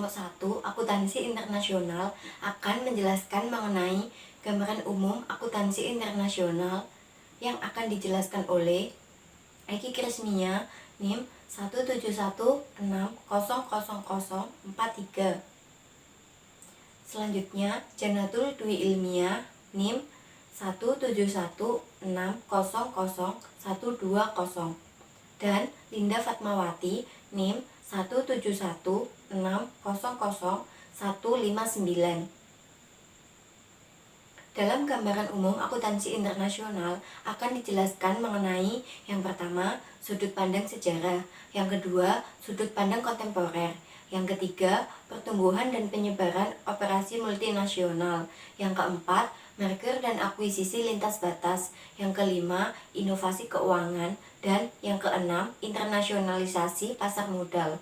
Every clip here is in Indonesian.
Kelompok 1, Akuntansi Internasional, akan menjelaskan mengenai gambaran umum akuntansi internasional yang akan dijelaskan oleh Eki Krismia, NIM 171600043. Selanjutnya, Janatul Dwi Ilmiah, NIM 171600120, dan Linda Fatmawati, NIM 171600159. Dalam gambaran umum akuntansi internasional akan dijelaskan mengenai yang pertama, sudut pandang sejarah, yang kedua, sudut pandang kontemporer, yang ketiga, pertumbuhan dan penyebaran operasi multinasional, yang keempat, merger dan akuisisi lintas batas, yang kelima, inovasi keuangan, dan yang keenam, internasionalisasi pasar modal.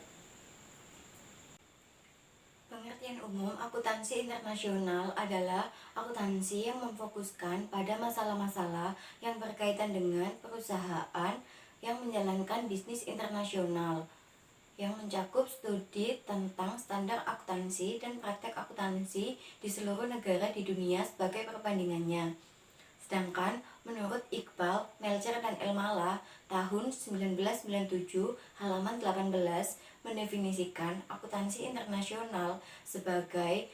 Pengertian umum akuntansi internasional adalah akuntansi yang memfokuskan pada masalah-masalah yang berkaitan dengan perusahaan yang menjalankan bisnis internasional, yang mencakup studi tentang standar akuntansi dan praktek akuntansi di seluruh negara di dunia sebagai perbandingannya. Sedangkan menurut Iqbal, Melcher, dan Elmala tahun 1997 halaman 18 mendefinisikan akuntansi internasional sebagai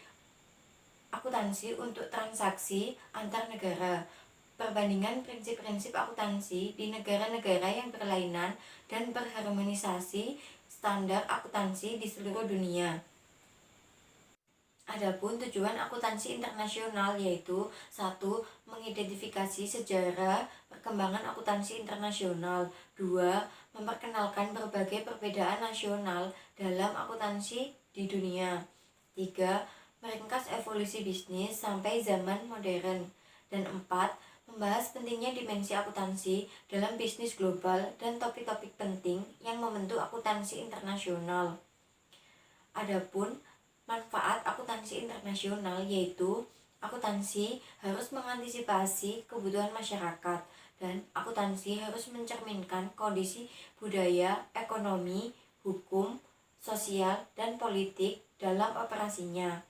akuntansi untuk transaksi antar negara, perbandingan prinsip-prinsip akuntansi di negara-negara yang berlainan, dan berharmonisasi standar akuntansi di seluruh dunia. Adapun tujuan akuntansi internasional yaitu 1. Mengidentifikasi sejarah perkembangan akuntansi internasional. 2. Memperkenalkan berbagai perbedaan nasional dalam akuntansi di dunia. 3. Meringkas evolusi bisnis sampai zaman modern. Dan 4. Membahas pentingnya dimensi akuntansi dalam bisnis global dan topik-topik penting yang membentuk akuntansi internasional. Adapun manfaat akuntansi internasional yaitu akuntansi harus mengantisipasi kebutuhan masyarakat, dan akuntansi harus mencerminkan kondisi budaya, ekonomi, hukum, sosial, dan politik dalam operasinya.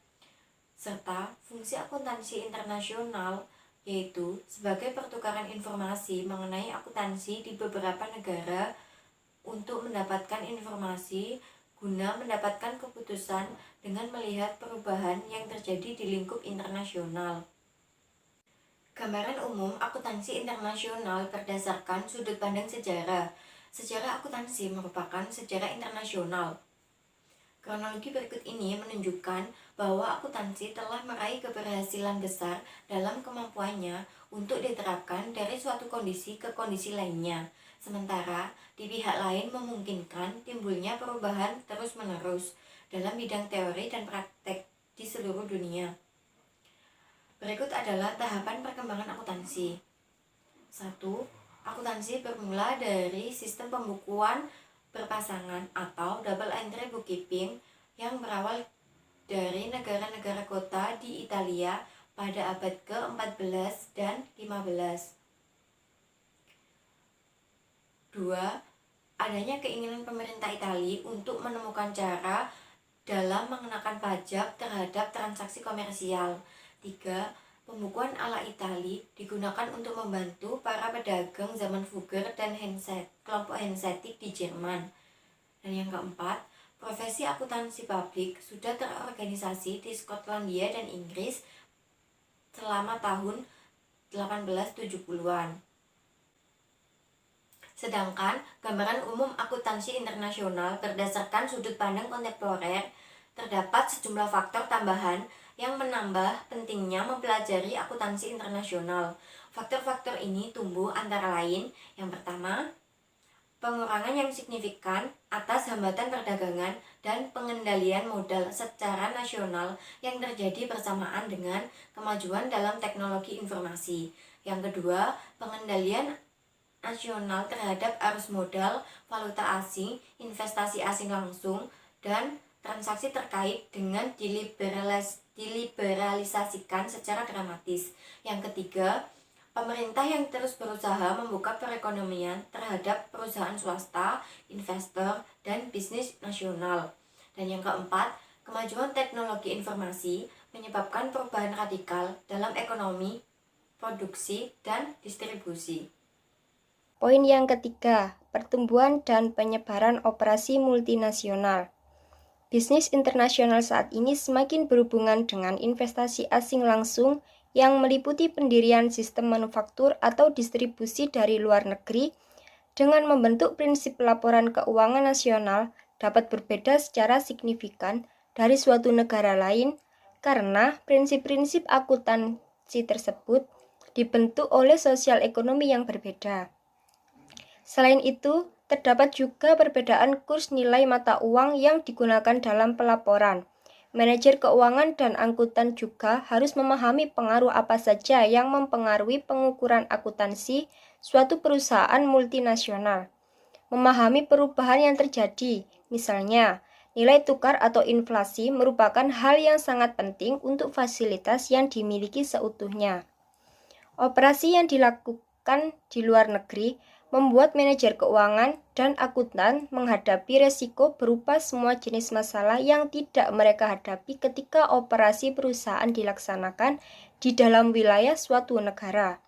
Serta fungsi akuntansi internasional yaitu sebagai pertukaran informasi mengenai akuntansi di beberapa negara untuk mendapatkan informasi guna mendapatkan keputusan dengan melihat perubahan yang terjadi di lingkup internasional. Gambaran umum akuntansi internasional berdasarkan sudut pandang sejarah. Sejarah akuntansi merupakan sejarah internasional. Kronologi berikut ini menunjukkan bahwa akuntansi telah meraih keberhasilan besar dalam kemampuannya untuk diterapkan dari suatu kondisi ke kondisi lainnya. Sementara di pihak lain memungkinkan timbulnya perubahan terus-menerus dalam bidang teori dan praktek di seluruh dunia. Berikut adalah tahapan perkembangan akuntansi. 1. Akuntansi bermula dari sistem pembukuan berpasangan atau double entry bookkeeping yang berawal dari negara-negara kota di Italia pada abad ke-14 dan 15. 2. Adanya keinginan pemerintah Italia untuk menemukan cara dalam mengenakan pajak terhadap transaksi komersial. 3. Pembukuan ala Italia digunakan untuk membantu para pedagang zaman Fugger dan kelompok Hanseatic di Jerman. Dan yang keempat, profesi akuntansi publik sudah terorganisasi di Skotlandia dan Inggris selama tahun 1870-an. Sedangkan gambaran umum akuntansi internasional berdasarkan sudut pandang kontemporer, terdapat sejumlah faktor tambahan yang menambah pentingnya mempelajari akuntansi internasional. Faktor-faktor ini tumbuh antara lain, yang pertama, pengurangan yang signifikan atas hambatan perdagangan dan pengendalian modal secara nasional yang terjadi bersamaan dengan kemajuan dalam teknologi informasi. Yang kedua, pengendalian nasional terhadap arus modal, valuta asing, investasi asing langsung, dan transaksi terkait dengan diliberalisasikan secara dramatis. Yang ketiga, pemerintah yang terus berusaha membuka perekonomian terhadap perusahaan swasta, investor, dan bisnis nasional. Dan yang keempat, Kemajuan teknologi informasi menyebabkan perubahan radikal dalam ekonomi, produksi, dan distribusi. Poin yang ketiga, pertumbuhan dan penyebaran operasi multinasional. Bisnis internasional saat ini semakin berhubungan dengan investasi asing langsung yang meliputi pendirian sistem manufaktur atau distribusi dari luar negeri. Dengan membentuk prinsip laporan keuangan nasional dapat berbeda secara signifikan dari suatu negara lain karena prinsip-prinsip akuntansi tersebut dibentuk oleh sosial ekonomi yang berbeda. Selain itu, terdapat juga perbedaan kurs nilai mata uang yang digunakan dalam pelaporan. Manajer keuangan dan akuntan juga harus memahami pengaruh apa saja yang mempengaruhi pengukuran akuntansi suatu perusahaan multinasional. Memahami perubahan yang terjadi, misalnya, nilai tukar atau inflasi merupakan hal yang sangat penting untuk fasilitas yang dimiliki seutuhnya. Operasi yang dilakukan di luar negeri membuat manajer keuangan dan akuntan menghadapi resiko berupa semua jenis masalah yang tidak mereka hadapi ketika operasi perusahaan dilaksanakan di dalam wilayah suatu negara.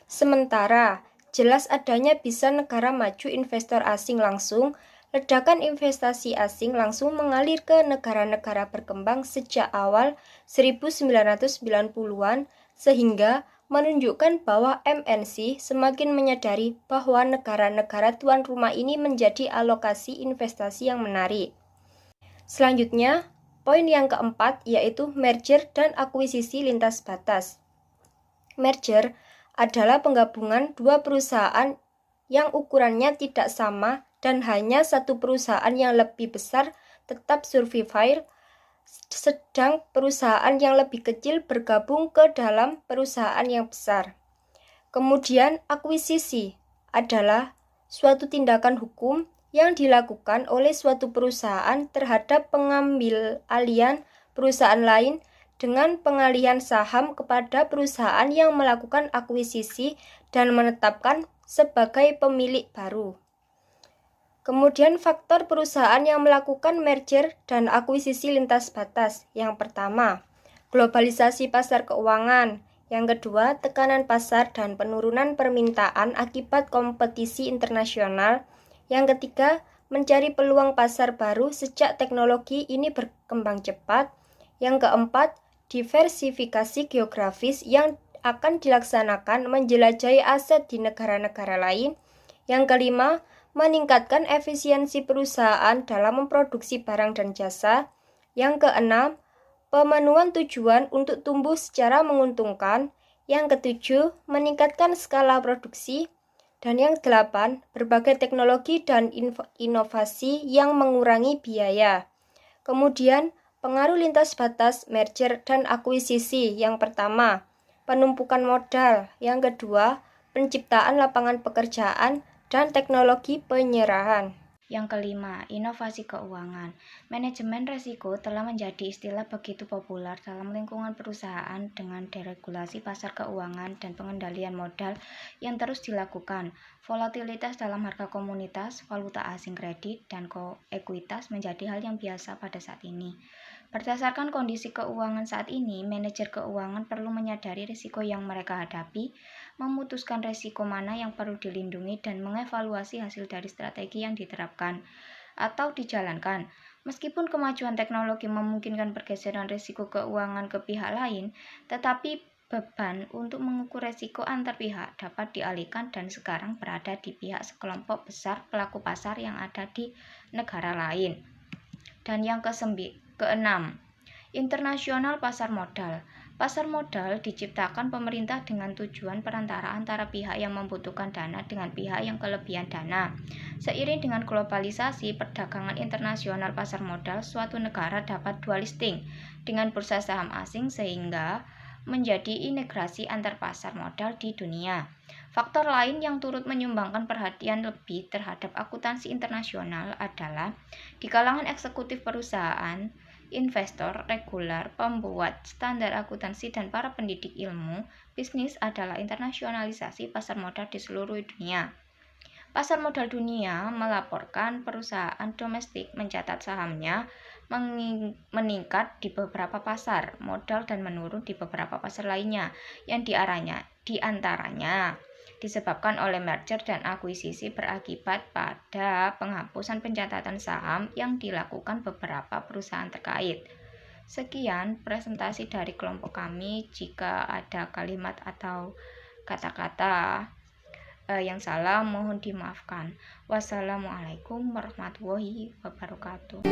Sementara, jelas adanya bisa negara maju investor asing langsung, ledakan investasi asing langsung mengalir ke negara-negara berkembang sejak awal 1990-an sehingga menunjukkan bahwa MNC semakin menyadari bahwa negara-negara tuan rumah ini menjadi alokasi investasi yang menarik. Selanjutnya, poin yang keempat yaitu merger dan akuisisi lintas batas. Merger adalah penggabungan dua perusahaan yang ukurannya tidak sama dan hanya satu perusahaan yang lebih besar tetap survival, sedang perusahaan yang lebih kecil bergabung ke dalam perusahaan yang besar. Kemudian akuisisi adalah suatu tindakan hukum yang dilakukan oleh suatu perusahaan terhadap pengambil alihan perusahaan lain dengan pengalihan saham kepada perusahaan yang melakukan akuisisi dan menetapkan sebagai pemilik baru. Kemudian faktor perusahaan yang melakukan merger dan akuisisi lintas batas. Yang pertama, globalisasi pasar keuangan. Yang kedua, tekanan pasar dan penurunan permintaan akibat kompetisi internasional. Yang ketiga, mencari peluang pasar baru sejak teknologi ini berkembang cepat. Yang keempat, diversifikasi geografis yang akan dilaksanakan menjelajahi aset di negara-negara lain. Yang kelima, meningkatkan efisiensi perusahaan dalam memproduksi barang dan jasa. Yang keenam, pemenuhan tujuan untuk tumbuh secara menguntungkan. Yang ketujuh, meningkatkan skala produksi. Dan yang kedelapan, berbagai teknologi dan inovasi yang mengurangi biaya. Kemudian, pengaruh lintas batas, merger, dan akuisisi. Yang pertama, penumpukan modal. Yang kedua, penciptaan lapangan pekerjaan dan teknologi penyerahan. Yang kelima, inovasi keuangan. Manajemen risiko telah menjadi istilah begitu populer dalam lingkungan perusahaan dengan deregulasi pasar keuangan dan pengendalian modal yang terus dilakukan. Volatilitas dalam harga komoditas, valuta asing kredit, dan ekuitas menjadi hal yang biasa pada saat ini. Berdasarkan kondisi keuangan saat ini, manajer keuangan perlu menyadari risiko yang mereka hadapi, memutuskan risiko mana yang perlu dilindungi, dan mengevaluasi hasil dari strategi yang diterapkan atau dijalankan. Meskipun kemajuan teknologi memungkinkan pergeseran risiko keuangan ke pihak lain, tetapi beban untuk mengukur risiko antar pihak dapat dialihkan dan sekarang berada di pihak sekelompok besar pelaku pasar yang ada di negara lain. Dan yang keenam, internasional pasar modal. Pasar modal diciptakan pemerintah dengan tujuan perantara antara pihak yang membutuhkan dana dengan pihak yang kelebihan dana. Seiring dengan globalisasi perdagangan internasional pasar modal, suatu negara dapat dual listing dengan bursa saham asing sehingga menjadi integrasi antar pasar modal di dunia. Faktor lain yang turut menyumbangkan perhatian lebih terhadap akuntansi internasional adalah di kalangan eksekutif perusahaan, investor, regular, pembuat standar akuntansi, dan para pendidik ilmu, bisnis adalah internasionalisasi pasar modal di seluruh dunia. Pasar modal dunia melaporkan perusahaan domestik mencatat sahamnya meningkat di beberapa pasar modal dan menurun di beberapa pasar lainnya yang diantaranya disebabkan oleh merger dan akuisisi berakibat pada penghapusan pencatatan saham yang dilakukan beberapa perusahaan terkait. Sekian presentasi dari kelompok kami. Jika ada kalimat atau kata-kata yang salah mohon dimaafkan. Wassalamualaikum warahmatullahi wabarakatuh.